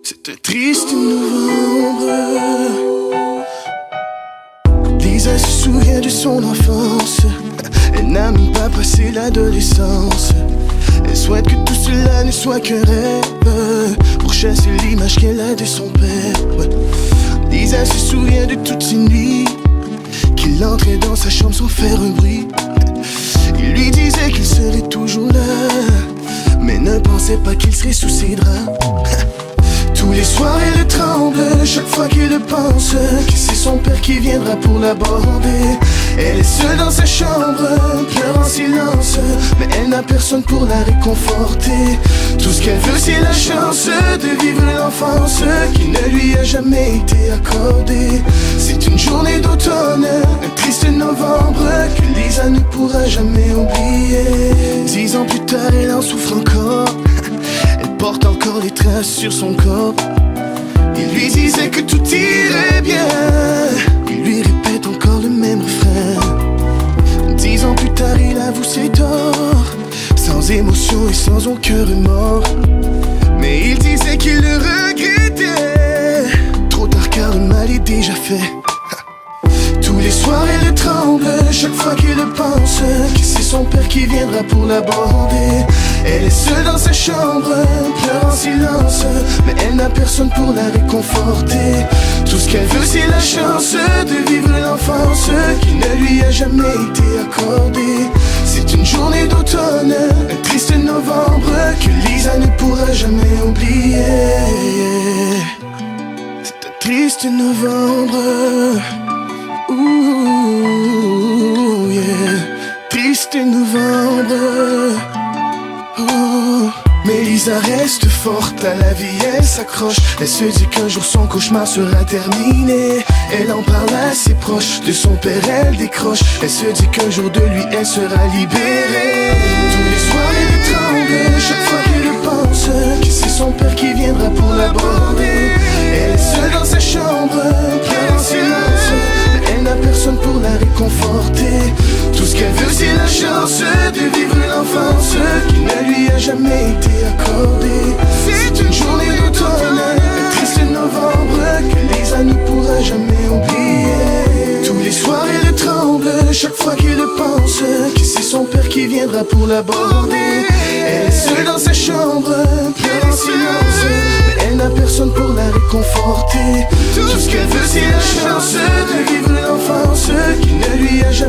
C'est un triste novembre. Lisa se souvient de son enfance. Elle n'a même pas passé l'adolescence. Elle souhaite que tout cela ne soit qu'un rêve pour chasser l'image qu'elle a de son père. Lisa se souvient de toutes ces nuits qu'il entrait dans sa chambre sans faire un bruit. Il lui disait qu'il serait toujours là, mais ne pensait pas qu'il serait sous ses draps. Tous les soirs elle tremble chaque fois qu'il le pense, que c'est son père qui viendra pour l'aborder. Elle est seule dans sa chambre, pleure en silence, mais elle n'a personne pour la réconforter. Tout ce qu'elle veut c'est la chance de vivre l'enfance qui ne lui a jamais été accordée. C'est une journée d'automne, un triste novembre que Lisa ne pourra jamais oublier. 10 ans plus tard elle en souffre encore. Elle porte encore les traces sur son corps. Il lui disait que tout irait bien. Il lui répète encore le même refrain. 10 ans plus tard il avoue ses torts, sans émotion et sans aucun remords. Mais il disait qu'il le regrettait. Trop tard car le mal est déjà fait. Tous les soirs elle tremble chaque fois qu'il le pense, que c'est son père qui viendra pour l'aborder. Elle est seule dans sa chambre, pleure en silence, mais elle n'a personne pour la réconforter. Tout ce qu'elle veut c'est la chance de vivre l'enfance qui ne lui a jamais été accordée. C'est une journée d'automne, un triste novembre que Lisa ne pourra jamais oublier. C'est un triste novembre. Ouh, yeah. Triste novembre. Oh. Mais Lisa reste forte, à la vie elle s'accroche. Elle se dit qu'un jour son cauchemar sera terminé. Elle en parle à ses proches, de son père elle décroche. Elle se dit qu'un jour de lui elle sera libérée. Tous les soirs elle tremble chaque fois qu'elle le pense, que c'est son père qui viendra pour l'aborder. Elle est seule dans sa chambre, pleure en silence, mais elle n'a personne pour la réconforter. Tout ce qu'elle veut c'est la chance de vivre l'enfance qui ne lui a jamais été accordée. C'est une journée d'automne, un triste novembre que Lisa ne pourra jamais oublier. Tous les soirs elle tremble chaque fois qu'elle pense, que c'est son père qui viendra pour l'aborder. Elle est seule dans sa chambre, pleure en silence, mais elle n'a personne pour la réconforter. Tout ce qu'elle veut c'est la chance de vivre l'enfance qui ne lui a jamais